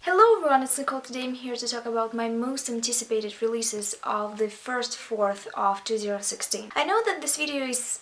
Hello everyone, it's Nicole. Today I'm here to talk about my most anticipated releases of the first fourth of 2016. I know that this video is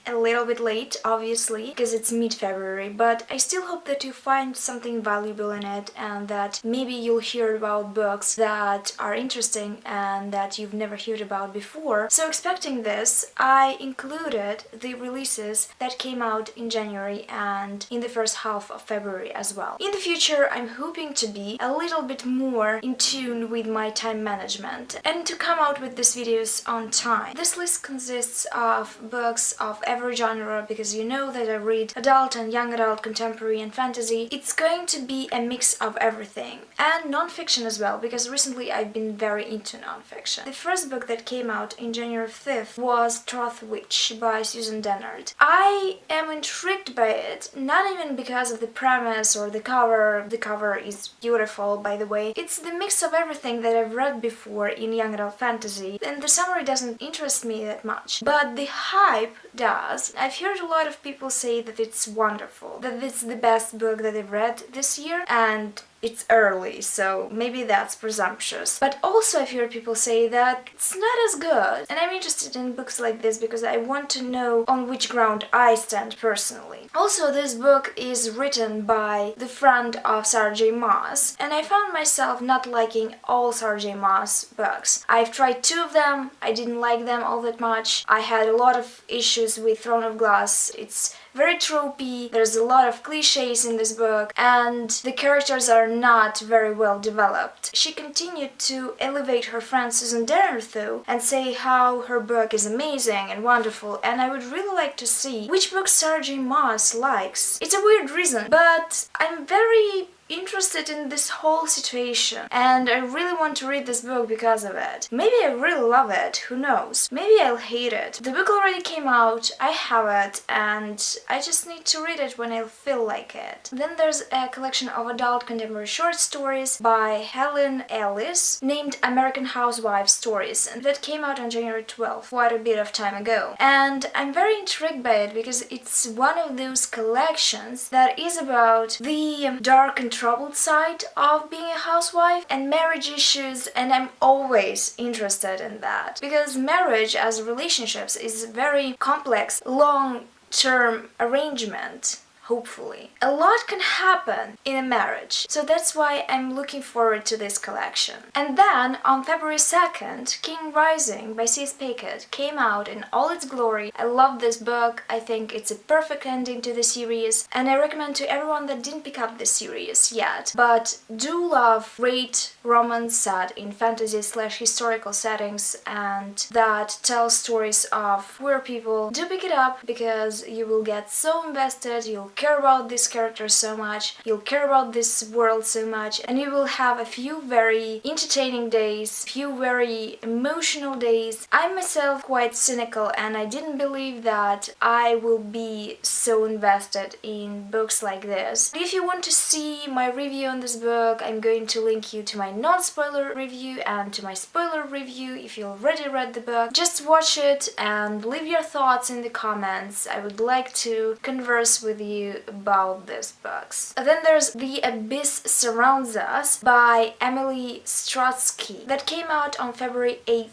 a little bit late, obviously, because it's mid-February, but I still hope that you find something valuable in it and that maybe you'll hear about books that are interesting and that you've never heard about before. So expecting this, I included the releases that came out in January and in the first half of February as well. In the future, I'm hoping to be a little bit more in tune with my time management and to come out with these videos on time. This list consists of books of every genre, because you know that I read adult and young adult, contemporary and fantasy. It's going to be a mix of everything, and non-fiction as well, because recently I've been very into non-fiction. The first book that came out in January 5th was Truthwitch by Dennard. I am intrigued by it, not even because of the premise or the cover. The cover is beautiful, by the way. It's the mix of everything that I've read before in young adult fantasy, and the summary doesn't interest me that much, but the hype does. I've heard a lot of people say that it's wonderful, that it's the best book that I've read this year, and it's early, so maybe that's presumptuous. But also I've heard people say that it's not as good, and I'm interested in books like this because I want to know on which ground I stand personally. Also, this book is written by the friend of Sarah J. Maas, and I found myself not liking all Sarah J. Maas books. I've tried two of them, I didn't like them all that much. I had a lot of issues with Throne of Glass. It's very tropey, there's a lot of cliches in this book, and the characters are not very well developed. She continued to elevate her friend Dennard though, and say how her book is amazing and wonderful, and I would really like to see which book Sarah J. Maas likes. It's a weird reason, but I'm very interested in this whole situation, and I really want to read this book because of it. Maybe I really love it, who knows? Maybe I'll hate it. The book already came out, I have it, and I just need to read it when I feel like it. Then there's a collection of adult contemporary short stories by Hellen Ellis named American Housewife Stories, and that came out on January 12th, quite a bit of time ago. And I'm very intrigued by it because it's one of those collections that is about the dark and troubled side of being a housewife and marriage issues, and I'm always interested in that because marriage as relationships is a very complex, long-term arrangement. Hopefully. A lot can happen in a marriage, so that's why I'm looking forward to this collection. And then, on February 2nd, King Rising by C.S.Pacat came out in all its glory. I love this book, I think it's a perfect ending to the series, and I recommend to everyone that didn't pick up this series yet, but do love great romance set in fantasy/historical settings and that tells stories of queer people. Do pick it up because you will get so invested, you'll care about these characters so much, you'll care about this world so much, and you will have a few very entertaining days, few very emotional days. I'm myself quite cynical and I didn't believe that I will be so invested in books like this. If you want to see my review on this book, I'm going to link you to my non-spoiler review and to my spoiler review if you already read the book. Just watch it and leave your thoughts in the comments. I would like to converse with you about these books. Then there's The Abyss Surrounds Us by Emily Skrutskie that came out on February 8th,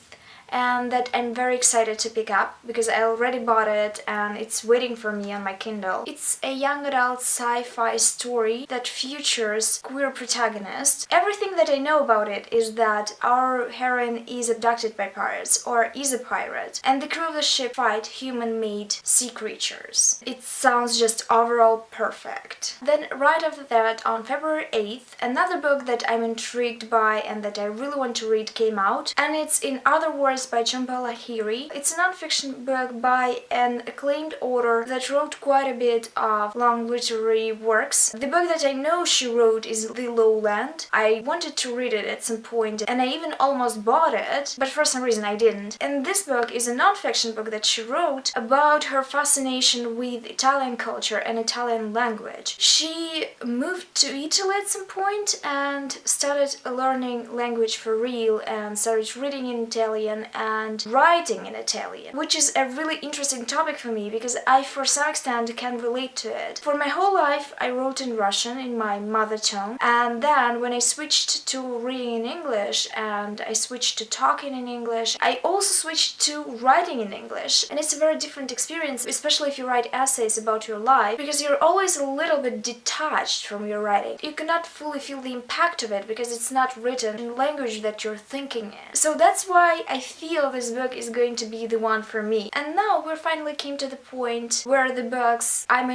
and that I'm very excited to pick up because I already bought it and it's waiting for me on my Kindle. It's a young adult sci-fi story that features queer protagonist. Everything that I know about it is that our heroine is abducted by pirates, or is a pirate, and the crew of the ship fight human-made sea creatures. It sounds just overall perfect. Then right after that, on February 8th, another book that I'm intrigued by and that I really want to read came out, and it's In Other Words by Jhumpa Lahiri. It's a non-fiction book by an acclaimed author that wrote quite a bit of long literary works. The book that I know she wrote is The Lowland. I wanted to read it at some point and I even almost bought it, but for some reason I didn't. And this book is a non-fiction book that she wrote about her fascination with Italian culture and Italian language. She moved to Italy at some point and started learning language for real and started reading in Italian and writing in Italian, which is a really interesting topic for me because I, for some extent, can relate to it. For my whole life, I wrote in Russian, in my mother tongue, and then when I switched to reading in English and I switched to talking in English, I also switched to writing in English. And it's a very different experience, especially if you write essays about your life, because you're always a little bit detached from your writing. You cannot fully feel the impact of it because it's not written in language that you're thinking in. So that's why I feel this book is going to be the one for me. And now we finally came to the point where the books I'm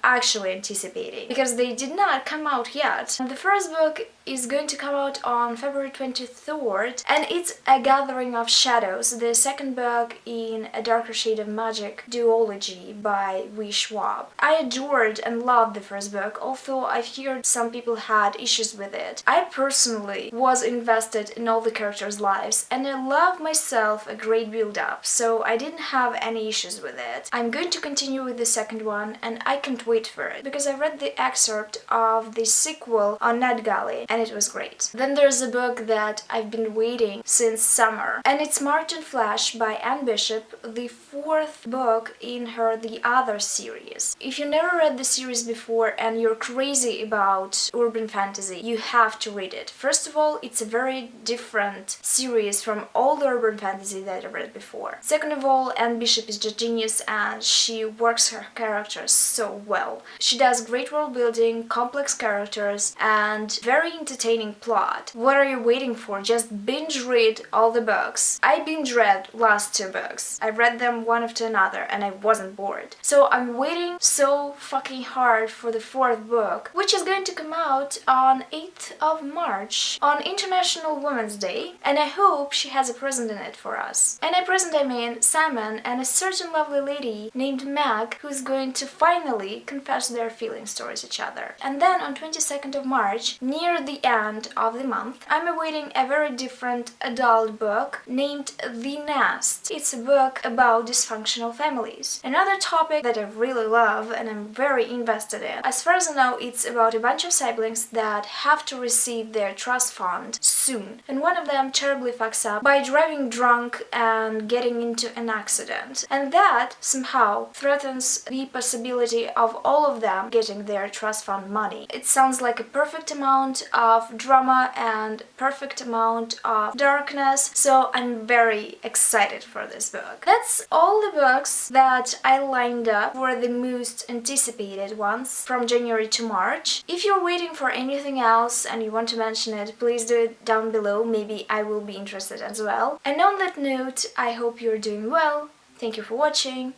actually anticipating, because they did not come out yet. And the first book is going to come out on February 23rd, and it's A Gathering of Shadows, the second book in A Darker Shade of Magic duology by Schwab. I adored and loved the first book, although I've heard some people had issues with it. I personally was invested in all the characters' lives, and I love myself a great build-up, so I didn't have any issues with it. I'm going to continue with the second one, and I can't wait for it, because I read the excerpt of the sequel on NetGalley, and it was great. Then there's a book that I've been waiting since summer, and it's Martin Flash by Anne Bishop, the fourth book in her The Other series. If you never read the series before and you're crazy about urban fantasy, you have to read it. First of all, it's a very different series from all the urban fantasy that I read before. Second of all, Anne Bishop is just genius and she works her characters so well. She does great world building, complex characters, and very entertaining plot. What are you waiting for? Just binge read all the books. I binge read last two books. I read them one after another and I wasn't bored. So I'm waiting so fucking hard for the fourth book, which is going to come out on 8th of March on International Women's Day, and I hope she has a present in it for us. And by present I mean Simon and a certain lovely lady named Meg, who's going to finally confess their feelings towards each other. And then on 22nd of March, near the end of the month, I'm awaiting a very different adult book named The Nest. It's a book about dysfunctional families. Another topic that I really love and I'm very invested in. As far as I know, it's about a bunch of siblings that have to receive their trust fund soon, and one of them terribly fucks up by driving drunk and getting into an accident, and that somehow threatens the possibility of all of them getting their trust fund money. It sounds like a perfect amount of drama and perfect amount of darkness, so I'm very excited for this book. That's all the books that I lined up for the most anticipated ones from January to March. If you're waiting for anything else and you want to mention it, please do it down below, maybe I will be interested as well. And on that note, I hope you're doing well. Thank you for watching.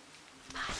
Bye.